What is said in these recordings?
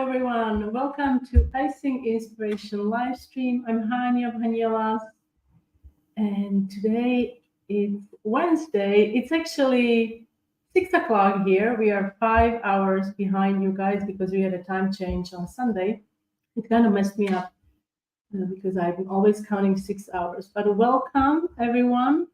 everyone. Welcome to Icing Inspiration live stream. I'm Hani of Hanielas, and today it's Wednesday. It's actually 6 o'clock here. We are 5 hours behind you guys because we had a time change on Sunday. It kind of messed me up because I'm always counting 6 hours. But welcome, everyone.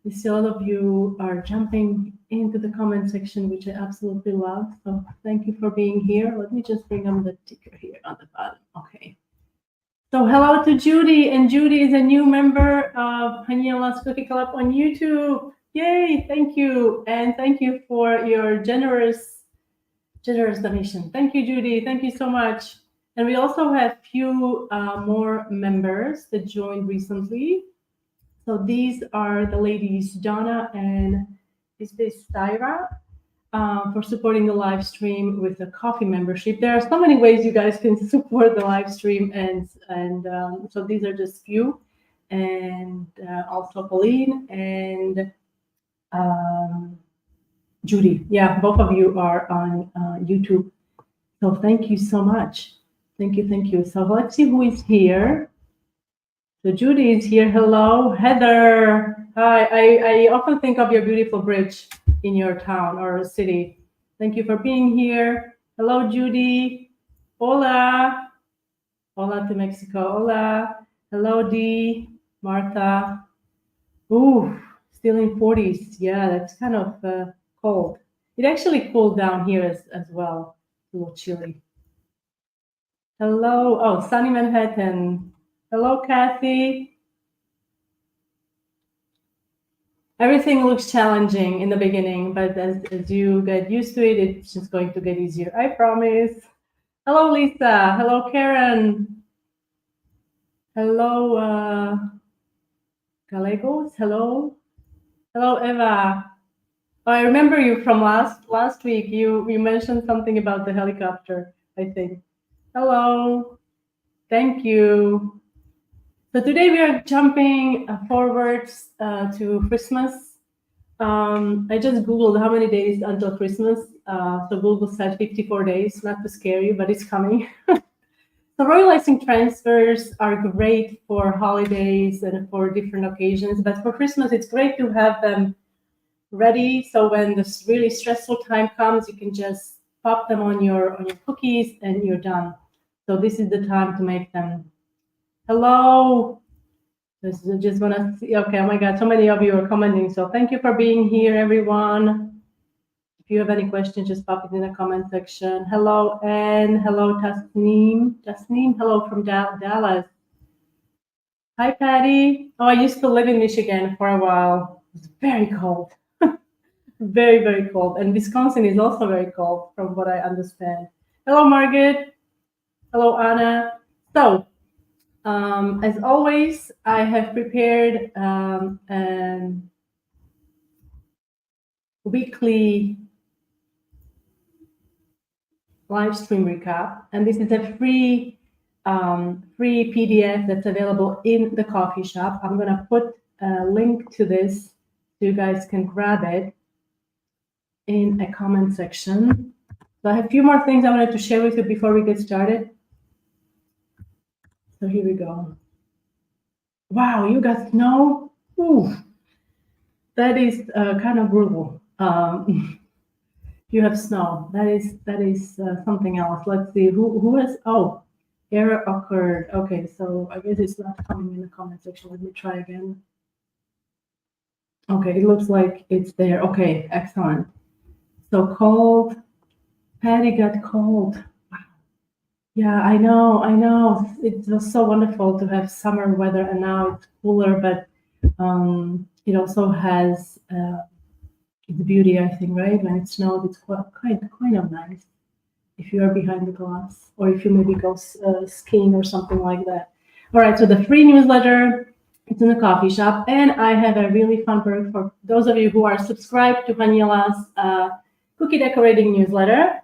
I see a lot of you are jumping into the comment section, which I absolutely love. So thank you for being here. Let me just bring up the ticker here on the bottom. Okay. So hello to Judy, and Judy is a new member of Hanielas Cookie Club on YouTube. Yay! Thank you, and thank you for your generous donation. Thank you, Judy. Thank you so much. And we also have few more members that joined recently. So these are the ladies, Donna and is this Tyra, for supporting the live stream with a coffee membership. There are so many ways you guys can support the live stream, and so these are just few. And also Pauline and Judy. Yeah, both of you are on YouTube. So thank you so much. Thank you. So let's see who is here. So Judy is here. Hello, Heather. Hi. I often think of your beautiful bridge in your town or city. Thank you for being here. Hello, Judy. Hola. Hola to Mexico. Hola. Hello, Dee. Martha. Ooh, still in 40s. Yeah, that's kind of cold. It actually cooled down here as well. A little chilly. Hello. Oh, sunny Manhattan. Hello, Kathy. Everything looks challenging in the beginning, but as you get used to it, it's just going to get easier. I promise. Hello, Lisa. Hello, Karen. Hello, Gallegos. Hello. Hello, Eva. Oh, I remember you from last week. You mentioned something about the helicopter, I think. Hello. Thank you. So today we are jumping forwards to Christmas. I just Googled how many days until Christmas. So Google said 54 days, not to scare you, but it's coming. So royal icing transfers are great for holidays and for different occasions, but for Christmas, it's great to have them ready. So when this really stressful time comes, you can just pop them on your cookies and you're done. So this is the time to make them. Hello. Just want to see. Okay, oh my God, so many of you are commenting. So thank you for being here, everyone. If you have any questions, just pop it in the comment section. Hello, Anne. Hello, Tasneem. Tasneem, hello from Dallas. Hi, Patty. Oh, I used to live in Michigan for a while. It's very cold. Very, very cold. And Wisconsin is also very cold, from what I understand. Hello, Margaret. Hello, Anna. So, as always, I have prepared a weekly live stream recap, and this is a free PDF that's available in the coffee shop. I'm gonna put a link to this so you guys can grab it in a comment section. So I have a few more things I wanted to share with you before we get started. So here we go. Wow, you got snow? Ooh, that is kind of brutal. You have snow. That is something else. Let's see who has. Oh, error occurred. Okay, so I guess it's not coming in the comment section. Let me try again. Okay, it looks like it's there. Okay, excellent. So cold. Patty got cold. Yeah, I know. It was so wonderful to have summer weather, and now it's cooler, but it also has its beauty, I think, right? When it snows, it's kind of nice if you are behind the glass, or if you maybe go skiing or something like that. All right, so the free newsletter, it's in the coffee shop, and I have a really fun perk for those of you who are subscribed to Hanielas cookie decorating newsletter.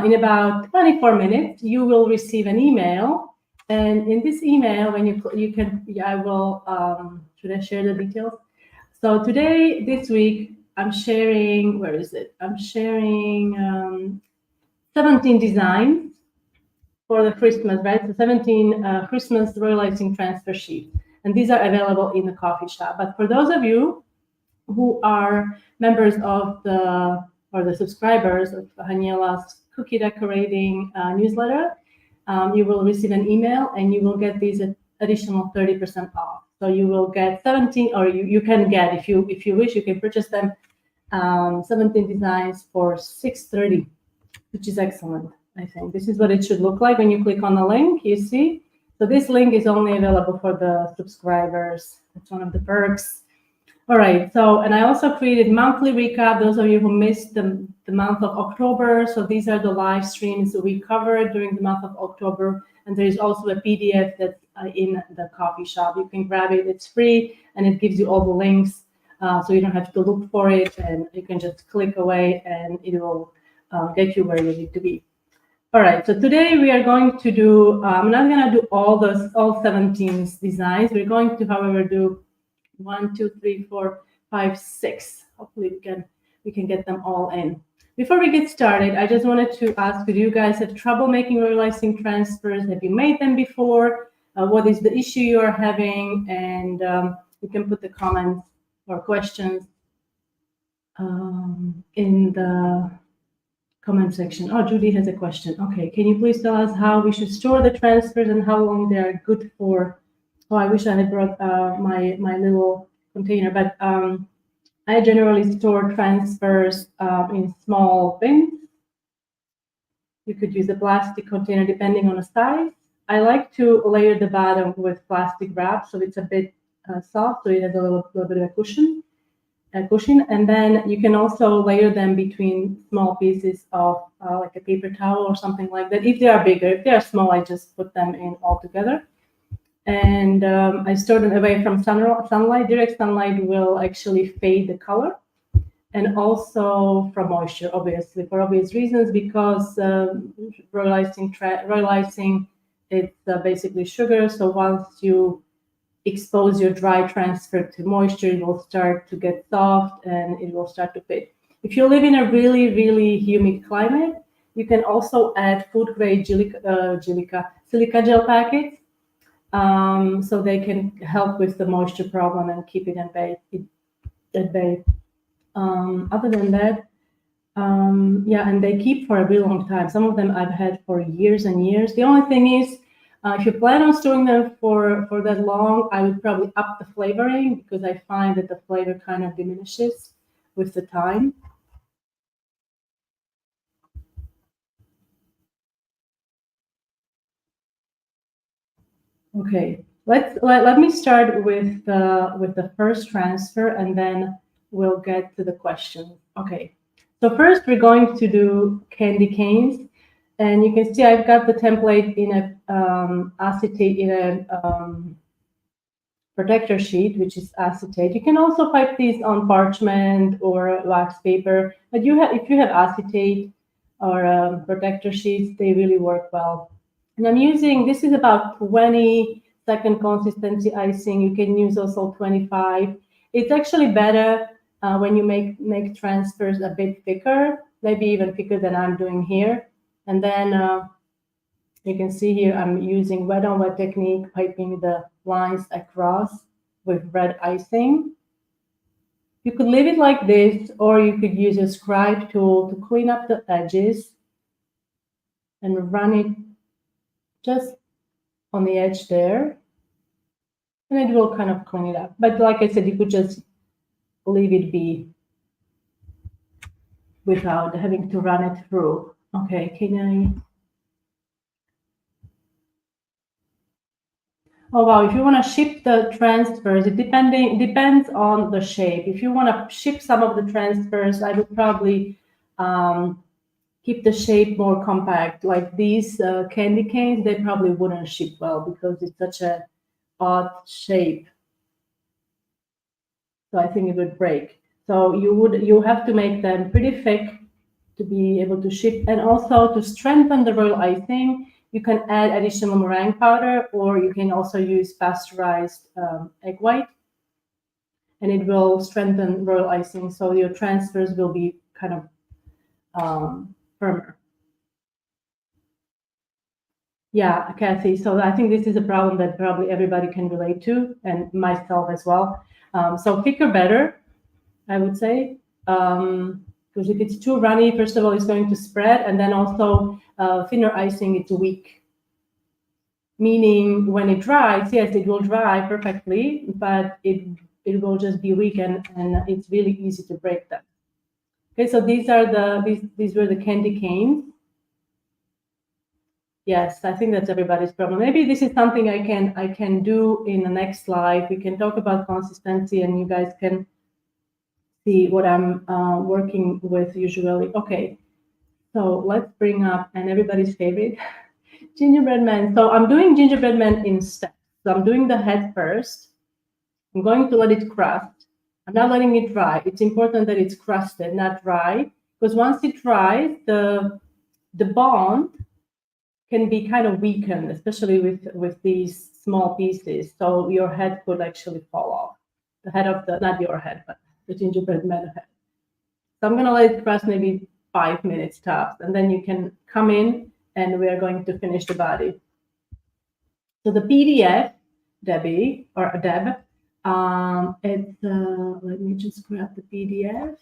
In about 24 minutes, you will receive an email, and in this email, when you can, I will. Should I share the details? So today, this week, I'm sharing. Where is it? I'm sharing 17 designs for the Christmas, right? So 17 Christmas royal icing transfer sheets. And these are available in the coffee shop. But for those of you who are members of the subscribers of Haniela's cookie decorating newsletter, you will receive an email and you will get these additional 30% off. So you will get 17, or you can get, if you wish, you can purchase them 17 designs for $6.30, which is excellent. I think this is what it should look like when you click on the link. You see, so this link is only available for the subscribers. That's one of the perks. All right. So, and I also created monthly recap. Those of you who missed the month of October, so these are the live streams that we covered during the month of October. And there is also a PDF that's in the coffee shop. You can grab it. It's free, and it gives you all the links, so you don't have to look for it, and you can just click away, and it will get you where you need to be. All right, so today we are going to do, I'm not going to do all 17 designs. We're going to, however, do 1, 2, 3, 4, 5, 6. Hopefully we can get them all in. Before we get started, I just wanted to ask, do you guys have trouble making royal icing transfers? Have you made them before? What is the issue you are having? And you can put the comments or questions in the comment section. Oh, Judy has a question. Okay, can you please tell us how we should store the transfers and how long they are good for? Oh, I wish I had brought my little container, but I generally store transfers in small bins. You could use a plastic container depending on the size. I like to layer the bottom with plastic wrap so it's a bit soft, so it has a little bit of a cushion. And then you can also layer them between small pieces of like a paper towel or something like that. If they are bigger, if they are small, I just put them in all together. And I store them away from sunlight. Direct sunlight will actually fade the color, and also from moisture, obviously, for obvious reasons, because royal icing, it's basically sugar. So once you expose your dry transfer to moisture, it will start to get soft and it will start to fade. If you live in a really, really humid climate, you can also add food grade silica gel packets. So they can help with the moisture problem and keep it at bay. Other than that, yeah, and they keep for a really long time. Some of them I've had for years and years. The only thing is, if you plan on storing them for that long, I would probably up the flavoring, because I find that the flavor kind of diminishes with the time. Okay, let me start with the first transfer, and then we'll get to the questions. Okay, so first we're going to do candy canes, and you can see I've got the template in a acetate, in a protector sheet, which is acetate. You can also pipe these on parchment or wax paper, but if you have acetate or protector sheets, they really work well. And I'm using, this is about 20-second consistency icing. You can use also 25. It's actually better when you make transfers a bit thicker, maybe even thicker than I'm doing here. And then you can see here I'm using wet on wet technique, piping the lines across with red icing. You could leave it like this, or you could use a scribe tool to clean up the edges and run it just on the edge there, and it will kind of clean it up. But like I said, you could just leave it be without having to run it through. Okay, can I? Oh wow, if you want to ship the transfers, it depends on the shape. If you want to ship some of the transfers, I would probably keep the shape more compact. Like these candy canes, they probably wouldn't ship well because it's such a odd shape. So I think it would break. So you have to make them pretty thick to be able to ship. And also to strengthen the royal icing, you can add additional meringue powder, or you can also use pasteurized egg white, and it will strengthen royal icing. So your transfers will be kind of firmer. Yeah, Kathy. So I think this is a problem that probably everybody can relate to, and myself as well. So thicker better, I would say, because if it's too runny, first of all, it's going to spread, and then also thinner icing, it's weak. Meaning, when it dries, yes, it will dry perfectly, but it will just be weak, and it's really easy to break them. Okay, so these were the candy canes. Yes, I think that's everybody's problem. Maybe this is something I can do in the next slide. We can talk about consistency, and you guys can see what I'm working with usually. Okay, so let's bring up and everybody's favorite gingerbread man. So I'm doing gingerbread man in steps. So I'm doing the head first. I'm going to let it crust. I'm not letting it dry. It's important that it's crusted, not dry, because once it dries, the bond can be kind of weakened, especially with these small pieces. So your head could actually fall off. The head of the, not your head, but the gingerbread man head. So I'm gonna let it rest maybe 5 minutes tops, and then you can come in and we are going to finish the body. So the PDF, Debbie or Deb, it's let me just grab the PDF.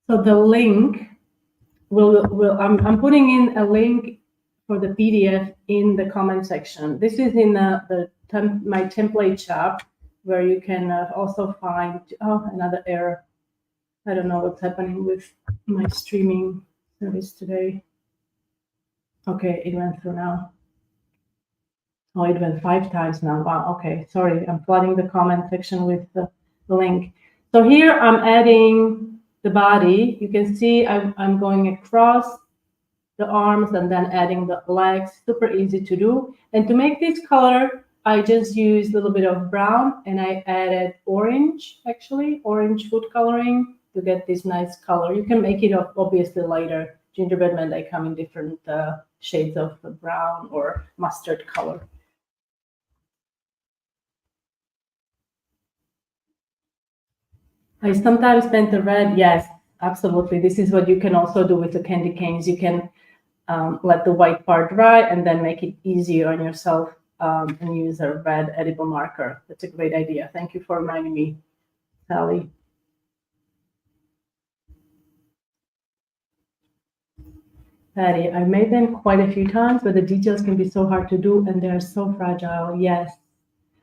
So the link I'm putting in a link for the PDF in the comment section. This is in my template shop, where you can also find, another error. I don't know what's happening with my streaming service today. Okay, it went through now. Oh, it went 5 times now. Wow, okay, sorry. I'm flooding the comment section with the link. So here I'm adding the body. You can see I'm going across the arms and then adding the legs. Super easy to do. And to make this color, I just used a little bit of brown, and I added orange, actually, orange food coloring, to get this nice color. You can make it up obviously later. Gingerbread men, they come in different shades of brown or mustard color. I sometimes paint the red. Yes, absolutely. This is what you can also do with the candy canes. You can let the white part dry and then make it easier on yourself, and use a red edible marker. That's a great idea. Thank you for reminding me, Sally. Patty, I've made them quite a few times, but the details can be so hard to do, and they're so fragile. Yes.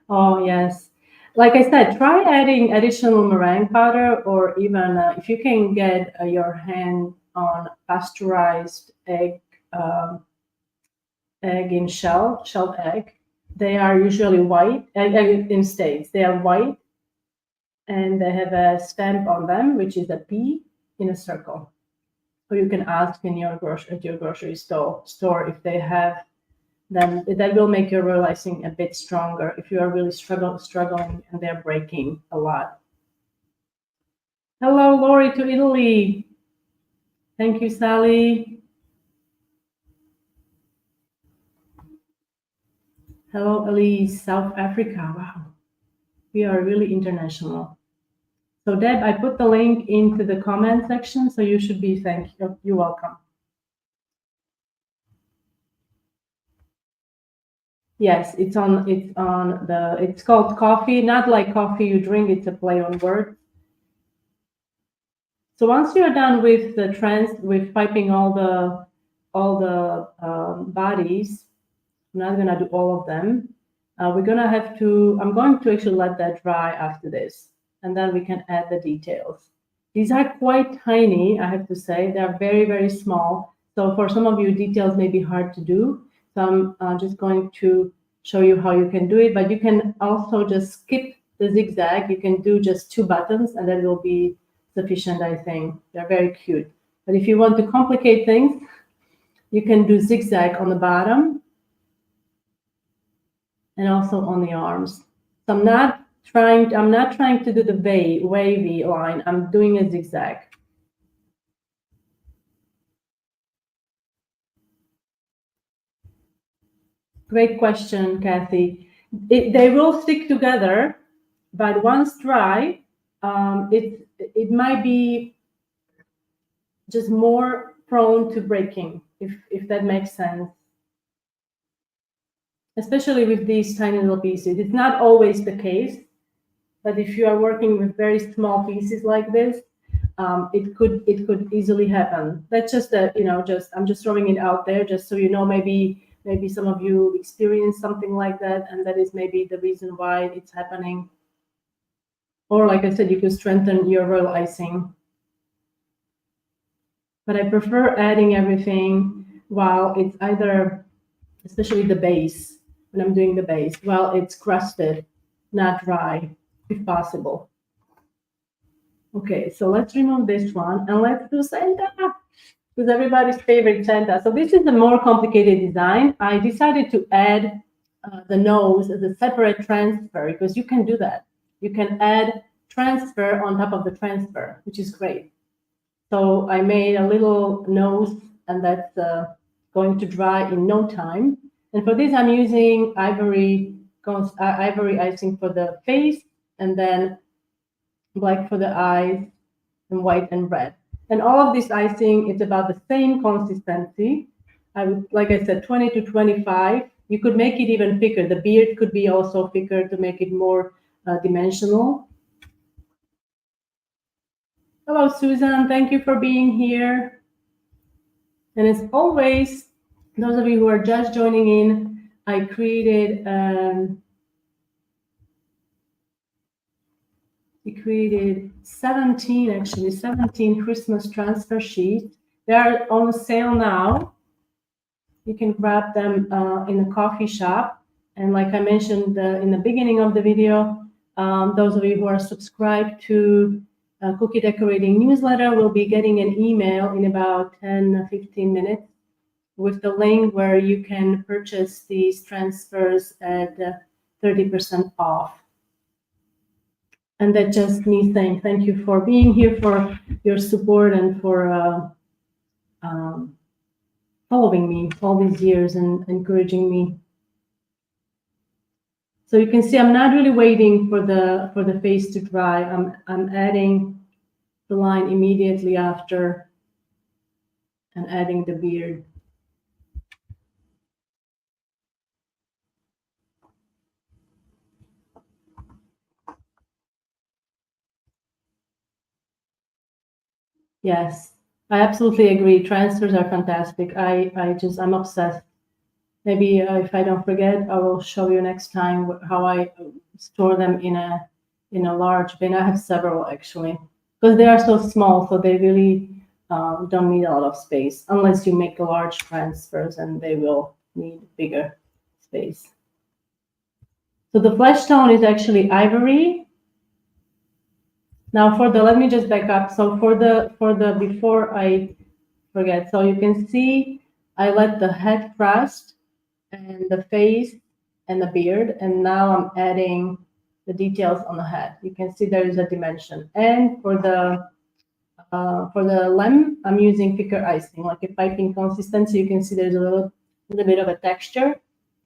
Oh, yes. Like I said, try adding additional meringue powder, or even if you can get your hand on pasteurized egg, egg in shelled egg. They are usually white, in States. They are white, and they have a stamp on them, which is a P in a circle. Or you can ask in your grocery store if they have them. That will make your royal icing a bit stronger if you are really struggling and they're breaking a lot. Hello, Lori to Italy. Thank you, Sally. Hello, Elise, South Africa. Wow, we are really international. So Deb, I put the link into the comment section, so you should be you're welcome. Yes, it's called coffee, not like coffee you drink, it's a play on words. So once you're done with with piping all the bodies, I'm not gonna do all of them. I'm going to actually let that dry after this, and then we can add the details. These are quite tiny, I have to say. They're very, very small. So for some of you, details may be hard to do. So I'm just going to show you how you can do it, but you can also just skip the zigzag. You can do just 2 buttons, and that will be sufficient, I think. They're very cute. But if you want to complicate things, you can do zigzag on the bottom and also on the arms. So I'm not trying to do the wavy line. I'm doing a zigzag. Great question, Kathy. They will stick together, but once dry, it might be just more prone to breaking, if that makes sense. especially with these tiny little pieces. It's not always the case, but if you are working with very small pieces like this, it could easily happen. That's just a, I'm just throwing it out there just so you know, maybe some of you experience something like that, and that is maybe the reason why it's happening. Or like I said, you could strengthen your royal icing. But I prefer adding everything while it's either, especially the base, when I'm doing the base, while it's crusted, not dry, if possible. Okay, so let's remove this one and let's do Santa, who's everybody's favorite Santa. So this is a more complicated design. I decided to add the nose as a separate transfer because you can do that. You can add transfer on top of the transfer, which is great. So I made a little nose, and that's going to dry in no time. And for this, I'm using ivory icing for the face, and then black for the eyes, and white and red. And all of this icing is about the same consistency. I would, like I said, 20 to 25. You could make it even thicker. The beard could be also thicker to make it more dimensional. Hello, Susan. Thank you for being here. And as always, those of you who are just joining in, I created 17 Christmas transfer sheets. They are on sale now. You can grab them in a coffee shop. And like I mentioned in the beginning of the video, those of you who are subscribed to Cookie Decorating newsletter will be getting an email in about 10-15 minutes with the link where you can purchase these transfers at 30% off. And that's just me saying thank you for being here, for your support, and for following me all these years and encouraging me. So you can see I'm not really waiting for the face to dry. I'm adding the line immediately after and adding the beard. Yes, I absolutely agree. Transfers are fantastic. I'm obsessed. Maybe if I don't forget, I will show you next time how I store them in a large bin. I have several actually, because they are so small, so they really don't need a lot of space unless you make large transfers, and they will need bigger space. So the flesh tone is actually ivory. Now let me just back up. So for the before I forget, so you can see I let the head crust and the face and the beard, and now I'm adding the details on the head. You can see there is a dimension. And for the lamb, I'm using thicker icing, like a piping consistency. You can see there's a little bit of a texture,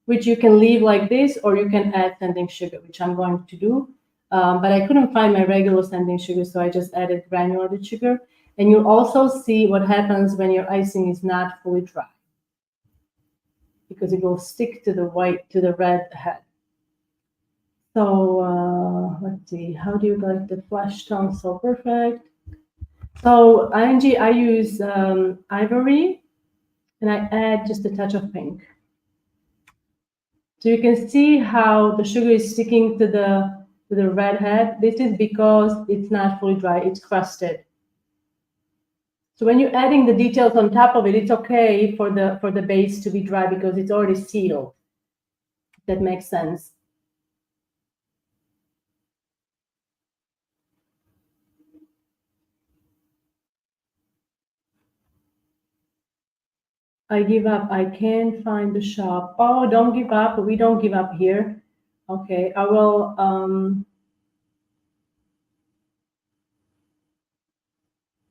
which you can leave like this, or you can add sanding sugar, which I'm going to do. But I couldn't find my regular sanding sugar, so I just added granulated sugar. And you'll also see what happens when your icing is not fully dry, because it will stick to the red head. So let's see, how do you like the flesh tone? So perfect. So ING, I use ivory, and I add just a touch of pink. So you can see how the sugar is sticking to the red head. This is because it's not fully dry, it's crusted. So when you're adding the details on top of it, it's okay for the base to be dry because it's already sealed. That makes sense. I give up. I can't find the shop. Oh, don't give up. We don't give up here. Okay, I will.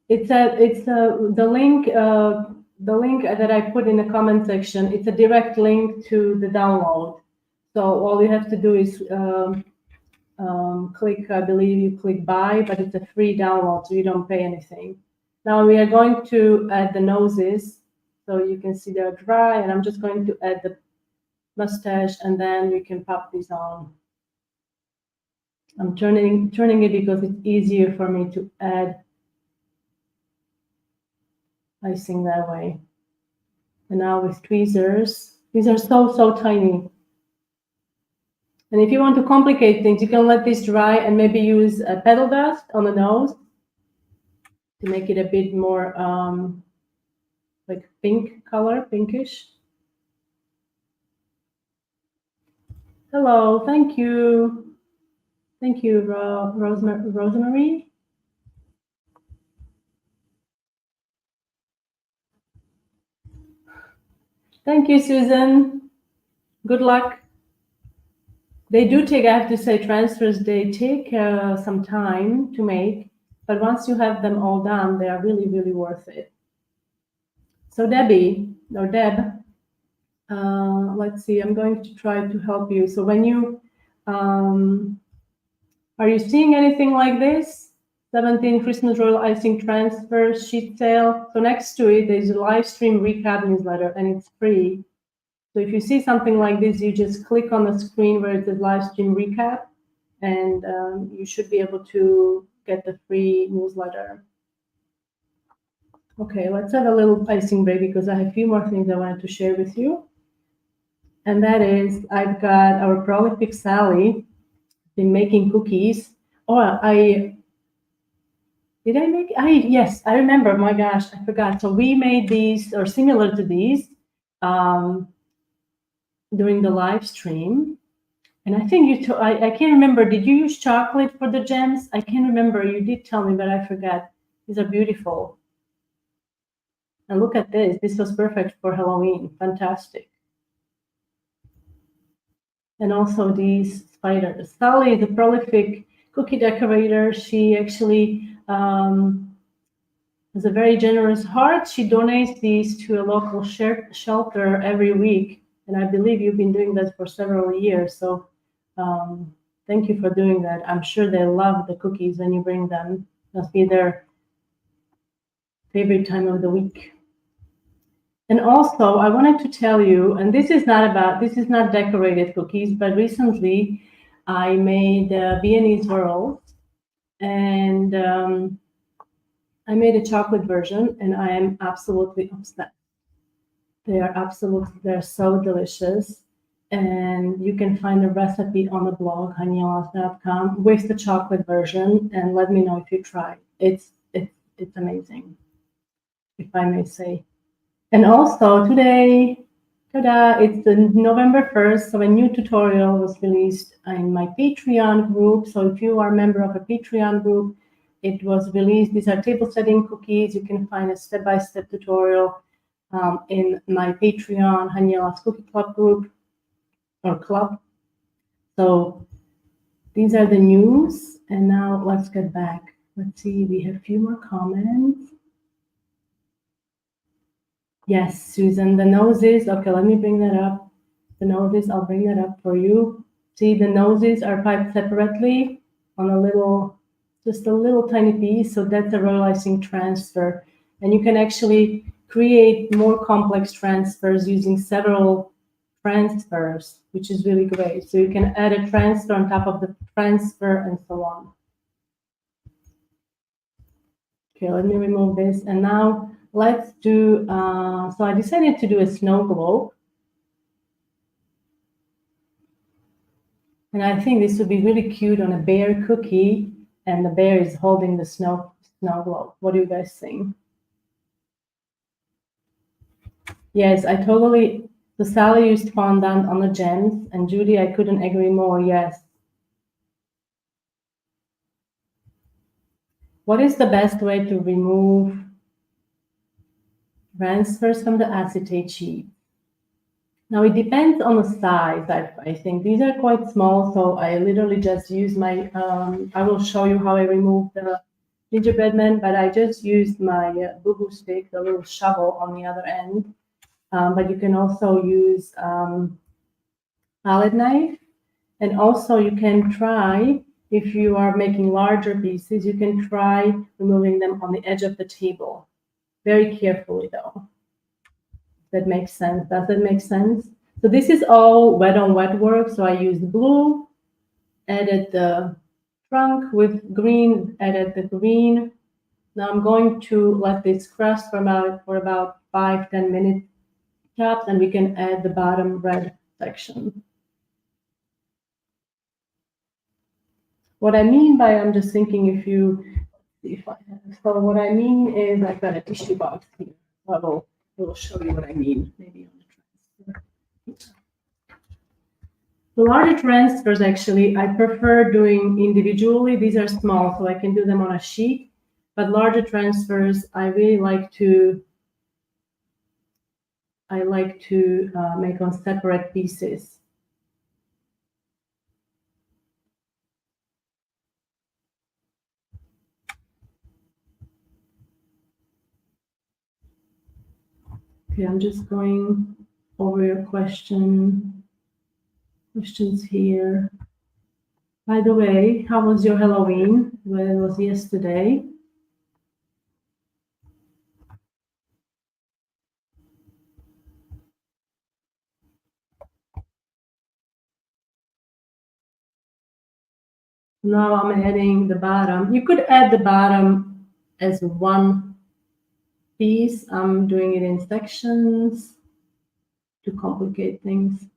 It's the link. The link that I put in the comment section. It's a direct link to the download. So all you have to do is click. I believe you click buy, but it's a free download, so you don't pay anything. Now we are going to add the noses. So you can see they're dry, and I'm just going to add mustache, and then you can pop these on. I'm turning it because it's easier for me to add icing that way. And now with tweezers, these are so tiny. And if you want to complicate things, you can let this dry and maybe use a petal dust on the nose to make it a bit more like pink color, pinkish. Hello, thank you. Thank you, Rosemary. Thank you, Susan. Good luck. They do take, I have to say, transfers, they take some time to make, but once you have them all done, they are really, really worth it. So Debbie, or Deb, let's see, I'm going to try to help you. So when you, are you seeing anything like this? 17 Christmas Royal Icing Transfer Sheet Sale. So next to it, there's a live stream recap newsletter, and it's free. So if you see something like this, you just click on the screen where it says live stream recap, and you should be able to get the free newsletter. Okay, let's have a little icing break because I have a few more things I wanted to share with you. And that is, I've got our prolific Sally been making cookies. Oh, yes, I remember. My gosh, I forgot. So we made these, or similar to these, during the live stream. And I think I can't remember. Did you use chocolate for the gems? I can't remember. You did tell me, but I forgot. These are beautiful. And look at this. This was perfect for Halloween. Fantastic. And also these spiders. Sally is a prolific cookie decorator. She actually has a very generous heart. She donates these to a local shelter every week. And I believe you've been doing that for several years. So thank you for doing that. I'm sure they love the cookies when you bring them. Must be their favorite time of the week. And also, I wanted to tell you, and this is not decorated cookies, but recently I made Viennese whirls, and I made a chocolate version, and I am absolutely obsessed. They're so delicious. And you can find the recipe on the blog, hanyelas.com, with the chocolate version, and let me know if you try. It's amazing, if I may say. And also today, ta-da, it's the November 1st, so a new tutorial was released in my Patreon group. So if you are a member of a Patreon group, it was released. These are table setting cookies. You can find a step-by-step tutorial in my Patreon, Hanyelas Cookie Club group, or club. So these are the news. And now let's get back. Let's see, we have a few more comments. Yes, Susan, the noses. Okay, let me bring that up. The noses, I'll bring that up for you. See, the noses are piped separately on just a little tiny piece. So that's a royal icing transfer. And you can actually create more complex transfers using several transfers, which is really great. So you can add a transfer on top of the transfer and so on. Okay, let me remove this. And now let's do, so I decided to do a snow globe. And I think this would be really cute on a bear cookie, and the bear is holding the snow globe. What do you guys think? Yes, I totally, so Sally used fondant on the gems, and Judy, I couldn't agree more, yes. What is the best way to remove transfers from the acetate sheet? Now it depends on the size. I think these are quite small, so I literally just use my, I will show you how I remove the gingerbread man, but I just used my boo-boo stick, the little shovel on the other end. But you can also use palette knife, and also you can try, if you are making larger pieces, you can try removing them on the edge of the table. Very carefully though. That makes sense. Does that make sense? So this is all wet on wet work. So I used blue, added the trunk with green, added the green. Now I'm going to let this crust for about 5-10 minutes tops, and we can add the bottom red section. What I mean by, I'm just thinking if I have, so what I mean is I've got a tissue box here. I will show you what I mean, maybe on the transfer. The larger transfers, actually, I prefer doing individually. These are small, so I can do them on a sheet. But larger transfers, I really like to make on separate pieces. Okay, I'm just going over your questions here. By the way, how was your Halloween? Well, it was yesterday. Now I'm adding the bottom. You could add the bottom as one piece. I'm doing it in sections to complicate things.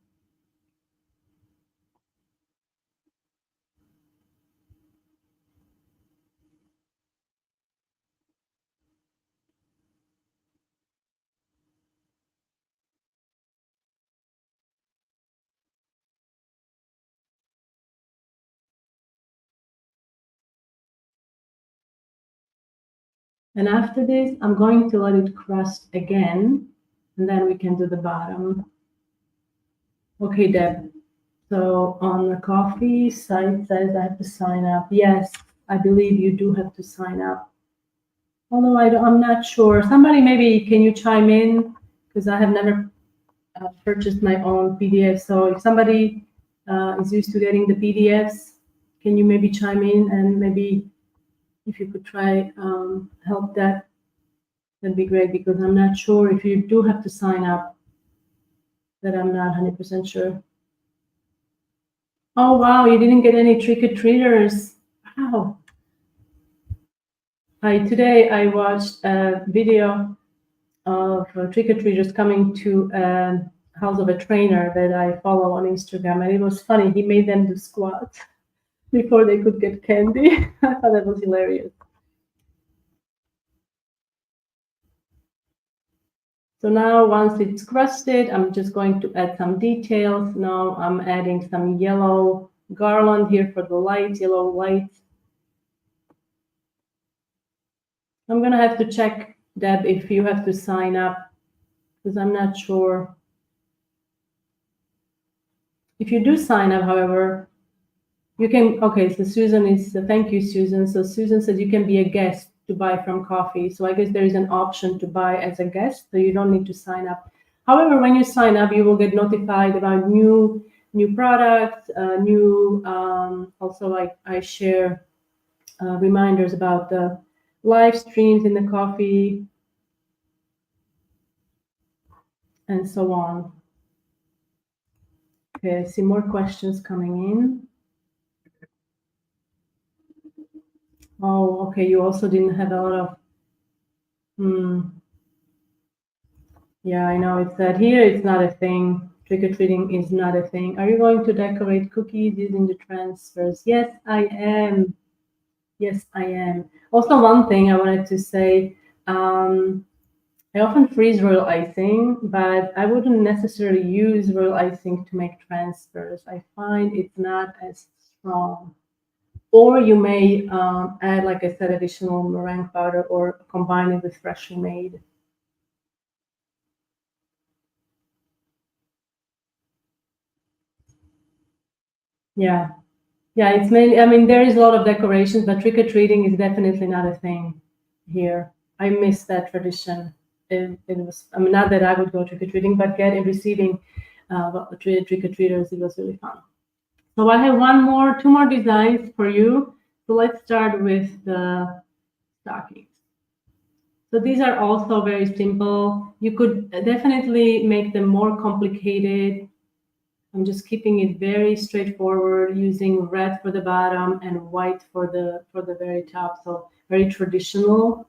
And after this, I'm going to let it crust again, and then we can do the bottom. Okay, Deb. So on the coffee site says I have to sign up. Yes, I believe you do have to sign up. Although I'm not sure. Somebody, maybe can you chime in? Because I have never purchased my own PDF. So if somebody is used to getting the PDFs, can you maybe chime in, and maybe if you could try help that, that'd be great, because I'm not sure if you do have to sign up. That I'm not 100% sure. Oh wow, you didn't get any trick-or-treaters. Wow. Today I watched a video of trick-or-treaters coming to a house of a trainer that I follow on Instagram, and it was funny. He made them do squats before they could get candy. I thought that was hilarious. So now once it's crusted, I'm just going to add some details. Now I'm adding some yellow garland here for the lights, yellow lights. I'm gonna have to check, Deb, if you have to sign up, because I'm not sure. If you do sign up, however, you can, okay, so Susan is, thank you, Susan. So Susan says you can be a guest to buy from coffee. So I guess there is an option to buy as a guest, so you don't need to sign up. However, when you sign up, you will get notified about new products, also I share reminders about the live streams in the coffee and so on. Okay, I see more questions coming in. Oh, okay, you also didn't have a lot of, yeah, I know it's that here it's not a thing. Trick-or-treating is not a thing. Are you going to decorate cookies using the transfers? Yes, I am. Yes, I am. Also, one thing I wanted to say, I often freeze royal icing, but I wouldn't necessarily use royal icing to make transfers. I find it's not as strong. Or you may add, like I said, additional meringue powder or combine it with freshly made. Yeah. Yeah, it's mainly, I mean, there is a lot of decorations, but trick-or-treating is definitely not a thing here. I miss that tradition. It was, I mean, not that I would go trick-or-treating, but receiving trick-or-treaters, it was really fun. So I have two more designs for you. So let's start with the stockings. So these are also very simple. You could definitely make them more complicated I'm just keeping it very straightforward, using red for the bottom and white for the very top. So very traditional.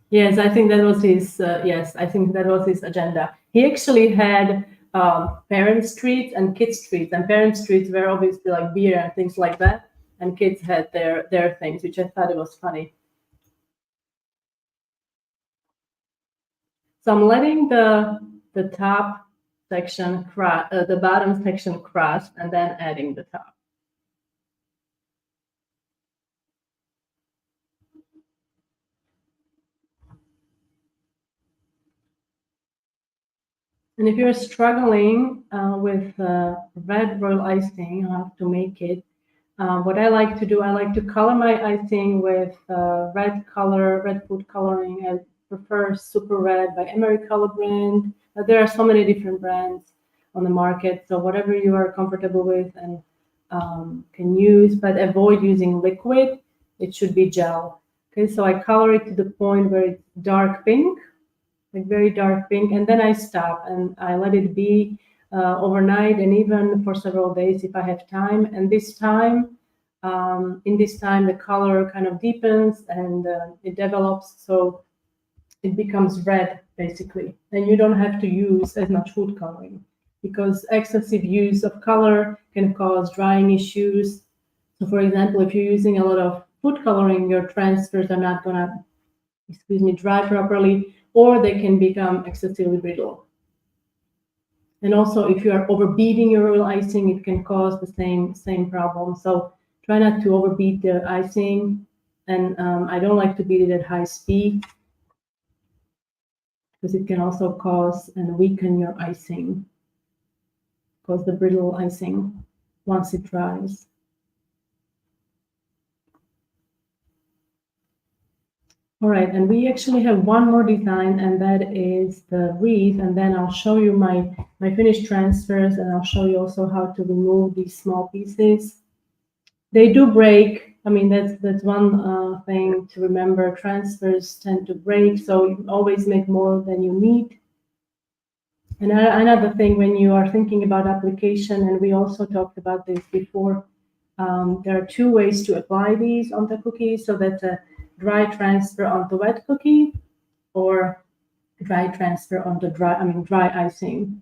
Yes, I think that was his. Yes, I think that was his agenda. He actually had parent streets and kids streets, and parent streets were obviously like beer and things like that, and kids had their things, which I thought it was funny. So I'm letting the top section the bottom section crust, and then adding the top. And if you're struggling with red royal icing, how to make it, what I like to do, I like to color my icing with red food coloring. I prefer Super Red by Americolor brand. There are so many different brands on the market, so whatever you are comfortable with and can use, but avoid using liquid. It should be gel. Okay, so I color it to the point where it's dark pink, like very dark pink, and then I stop and I let it be overnight and even for several days if I have time. And this time, in this time, the color kind of deepens and it develops, so it becomes red basically. And you don't have to use as much food coloring because excessive use of color can cause drying issues. So, for example, if you're using a lot of food coloring, your transfers are not gonna, dry properly, or they can become excessively brittle. And also, if you are overbeating your royal icing, it can cause the same problem. So try not to overbeat the icing, and I don't like to beat it at high speed because it can also cause and weaken your icing, cause the brittle icing once it dries. All right, and we actually have one more design, and that is the wreath, and then I'll show you my finished transfers, and I'll show you also how to remove these small pieces. They do break. I mean, that's one thing to remember. Transfers tend to break, so you always make more than you need. And another thing, when you are thinking about application, and we also talked about this before, there are two ways to apply these on the cookies. So that's a dry transfer onto wet cookie, or dry transfer onto dry icing.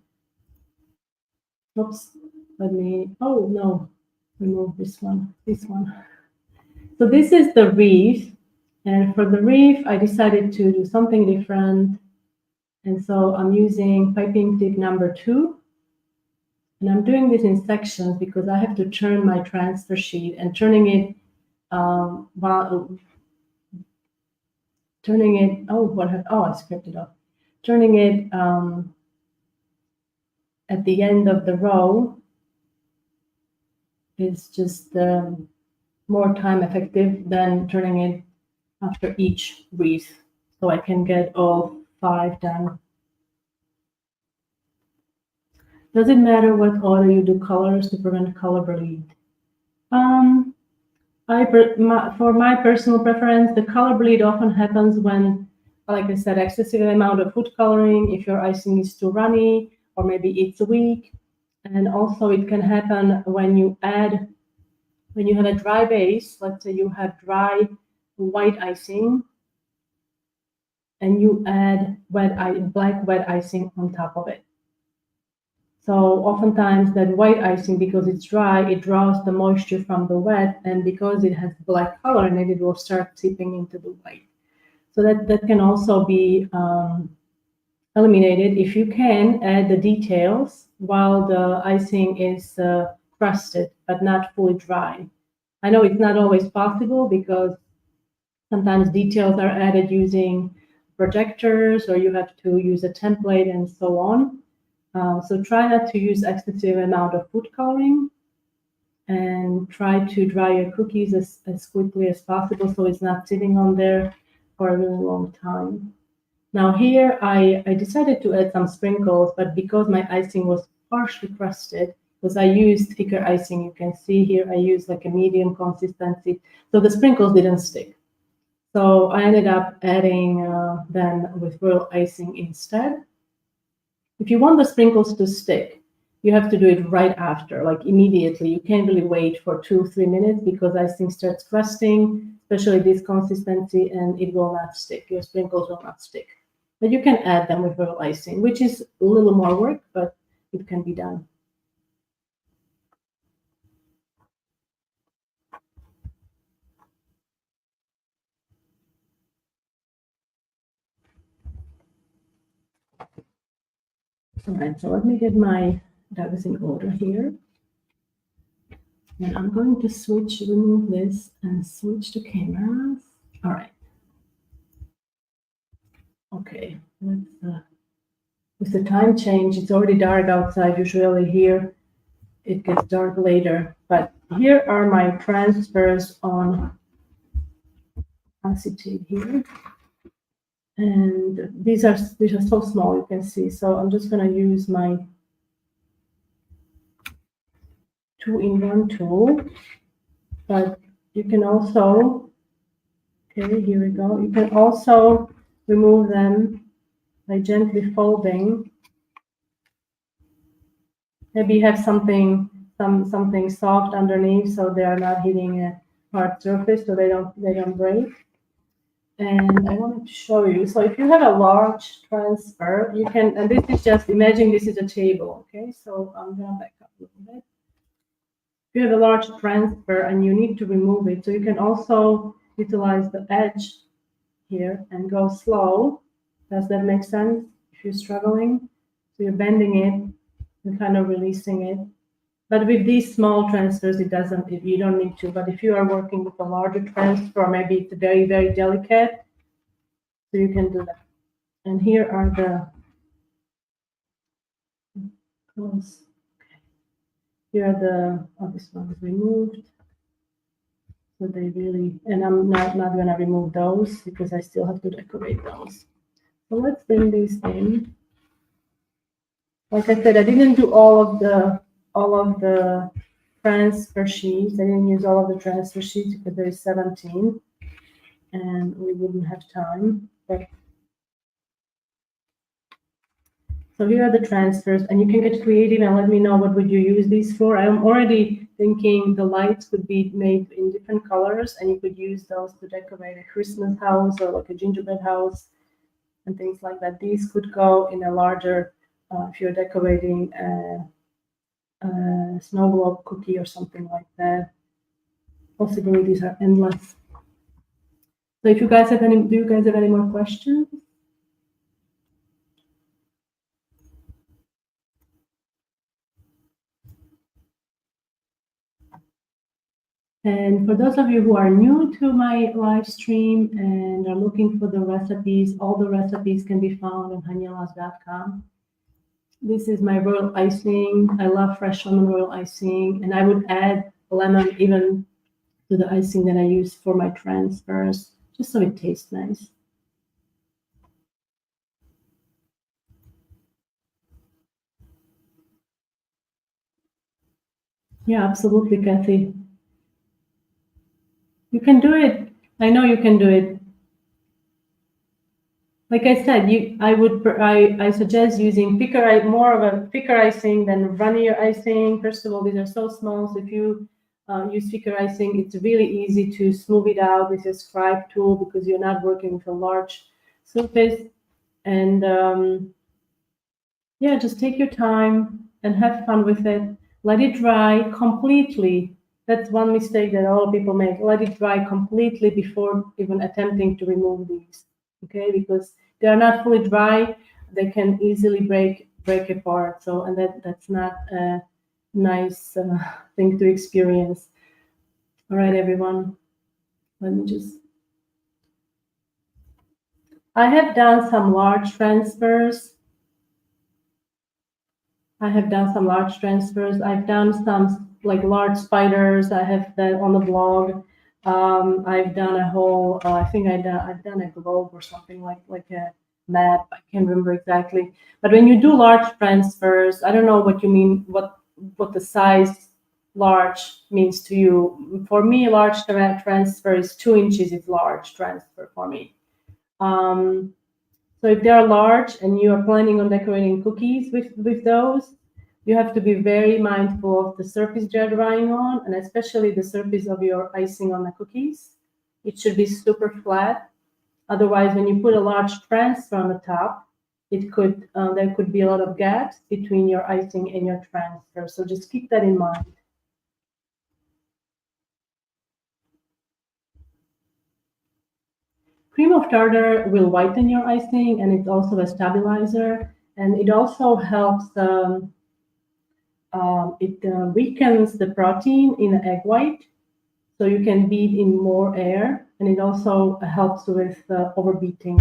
Oops, oh no, remove this one. So this is the wreath, and for the wreath, I decided to do something different. And so I'm using piping tip number 2. And I'm doing this in sections because I have to turn my transfer sheet, and turning it, I scraped it off. Turning it at the end of the row is just more time effective than turning it after each wreath. So I can get all 5 done. Does it matter what order you do colors to prevent color bleed? For my personal preference, the color bleed often happens when, like I said, excessive amount of food coloring, if your icing is too runny, or maybe it's weak. And also it can happen when you have a dry base. Let's say you have dry white icing, and you add black wet icing on top of it. So oftentimes that white icing, because it's dry, it draws the moisture from the wet, and because it has black color in it, it will start seeping into the white. So that can also be eliminated if you can add the details while the icing is crusted but not fully dry. I know it's not always possible because sometimes details are added using projectors, or you have to use a template and so on. So try not to use excessive amount of food coloring, and try to dry your cookies as quickly as possible so it's not sitting on there for a really long time. Now here I decided to add some sprinkles, but because my icing was partially crusted, because I used thicker icing, you can see here I used like a medium consistency, so the sprinkles didn't stick. So I ended up adding then with royal icing instead. If you want the sprinkles to stick, you have to do it right after, like immediately. You can't really wait for 2-3 minutes because icing starts crusting, especially this consistency, and it will not stick. Your sprinkles will not stick. But you can add them with royal icing, which is a little more work, but it can be done. All right, so let me get my dogs in order here. And I'm going to remove this and switch to cameras. All right. Okay, with the time change, it's already dark outside. Usually here, it gets dark later. But here are my transfers on acetate here. And these are so small, you can see. So I'm just gonna use my 2-in-1 tool. But you can also, okay, here we go. You can also remove them by gently folding. Maybe you have something soft underneath, so they are not hitting a hard surface, so they don't break. And I wanted to show you. So if you have a large transfer, you can, and this is just, imagine this is a table, okay? So I'm gonna back up a little bit. If you have a large transfer and you need to remove it, so you can also utilize the edge here and go slow. Does that make sense? If you're struggling, so you're bending it and kind of releasing it. But with these small transfers, it doesn't, you don't need to. But if you are working with a larger transfer, maybe it's very, very delicate, so you can do that. And here are the close. Okay. Here are the, oh, this one is removed. So they really, and I'm not gonna remove those because I still have to decorate those. So let's bring these in. Like I said, I didn't do all of the transfer sheets. I didn't use all of the transfer sheets because there's 17 and we wouldn't have time. But so here are the transfers, and you can get creative and let me know what would you use these for. I'm already thinking the lights could be made in different colors, and you could use those to decorate a Christmas house or like a gingerbread house and things like that. These could go in a larger, if you're decorating a snow globe cookie or something like that. Possibilities are endless. So if you guys have any, do you guys have any more questions? And for those of you who are new to my live stream and are looking for the recipes, all the recipes can be found on hanyalas.com. This is my royal icing. I love fresh lemon royal icing, and I would add lemon even to the icing that I use for my transfers, just so it tastes nice. Yeah, absolutely, Kathy. You can do it. I know you can do it. Like I said, I suggest using more of a thicker icing than runnier icing. First of all, these are so small, so if you use thicker icing, it's really easy to smooth it out with your scribe tool because you're not working with a large surface. And yeah, just take your time and have fun with it. Let it dry completely. That's one mistake that all people make. Let it dry completely before even attempting to remove these. Okay, because they are not fully dry, they can easily break apart. So, and that's not a nice thing to experience. All right, everyone. Let me just. I have done some large transfers. I've done some like large spiders. I have that on the blog. I've done a whole. I think I've done a globe or something like a map. I can't remember exactly. But when you do large transfers, I don't know what you mean. What the size large means to you. For me, large transfer is 2 inches is large transfer for me. So if they are large and you are planning on decorating cookies with those, you have to be very mindful of the surface they're drying on, and especially the surface of your icing on the cookies. It should be super flat. Otherwise, when you put a large transfer on the top, it could there could be a lot of gaps between your icing and your transfer. So just keep that in mind. Cream of tartar will whiten your icing, and it's also a stabilizer, and it also helps. It weakens the protein in the egg white, so you can beat in more air, and it also helps with overbeating.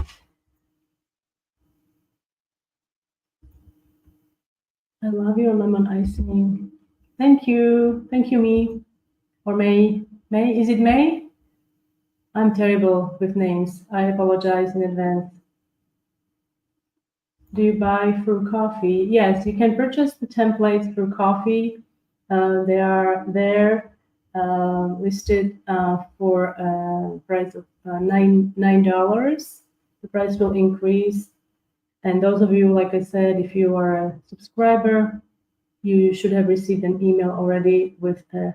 I love your lemon icing. Thank you, me or May. May, is it May? I'm terrible with names. I apologize in advance. Do you buy through coffee? Yes, you can purchase the templates through coffee. They are there listed for a price of $9. The price will increase. And those of you, like I said, if you are a subscriber, you should have received an email already with a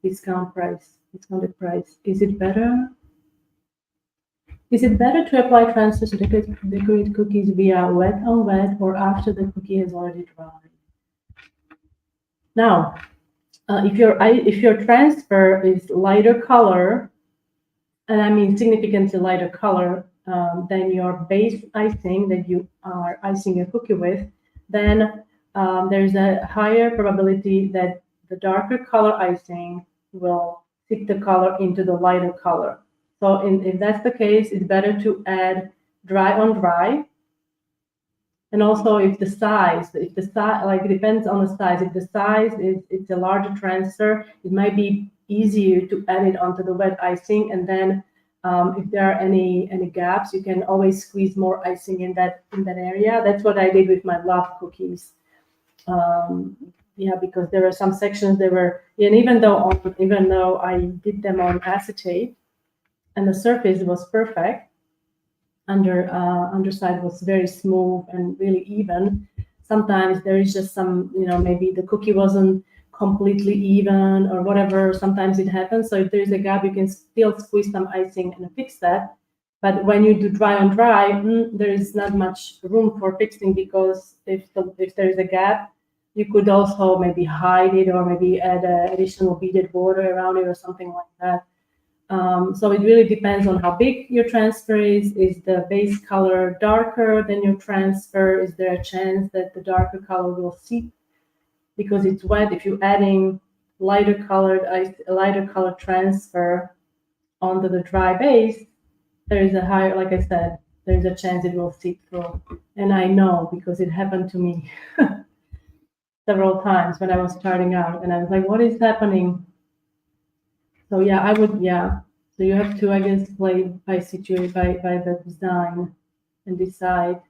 discounted price. Is it better? Is it better to apply transfers to decorate cookies via wet on wet or after the cookie has already dried? Now, if your transfer is lighter color, and I mean significantly lighter color than your base icing that you are icing your cookie with, then there's a higher probability that the darker color icing will tip the color into the lighter color. So if that's the case, it's better to add dry on dry. And also if the size, like it depends on the size. If the size it's a larger transfer, it might be easier to add it onto the wet icing. And then if there are any gaps, you can always squeeze more icing in that area. That's what I did with my love cookies. Yeah, because there were some sections that were, and even though I did them on acetate, and the surface was perfect, underside was very smooth and really even. Sometimes there is just some, maybe the cookie wasn't completely even or whatever. Sometimes it happens. So if there's a gap, you can still squeeze some icing and fix that. But when you do dry on dry, there is not much room for fixing, because if there is a gap, you could also maybe hide it or maybe add additional beaded border around it or something like that. So it really depends on how big your transfer is. Is the base color darker than your transfer? Is there a chance that the darker color will seep because it's wet? If you're adding lighter colored transfer onto the dry base, there is a higher, like I said, there's a chance it will seep through. And I know, because it happened to me several times when I was starting out, and I was like, what is happening? So yeah, so you have to, I guess, play by the design and decide.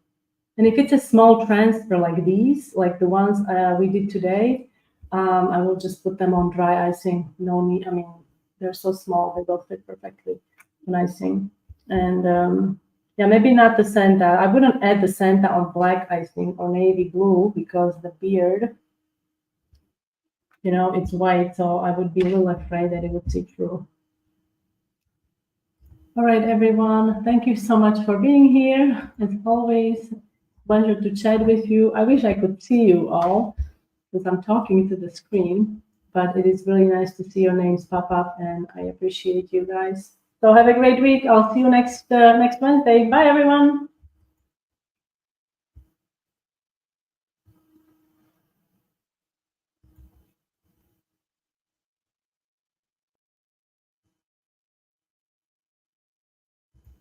And if it's a small transfer like these, like the ones we did today, I will just put them on dry icing. No need, I mean, they're so small, they will fit perfectly on icing. And yeah, maybe not the Santa. I wouldn't add the Santa on black icing or navy blue, because the beard, it's white, so I would be a little afraid that it would see through. All right, everyone, thank you so much for being here. As always, pleasure to chat with you. I wish I could see you all, because I'm talking to the screen, but it is really nice to see your names pop up, and I appreciate you guys. So have a great week. I'll see you next Wednesday. Bye, everyone.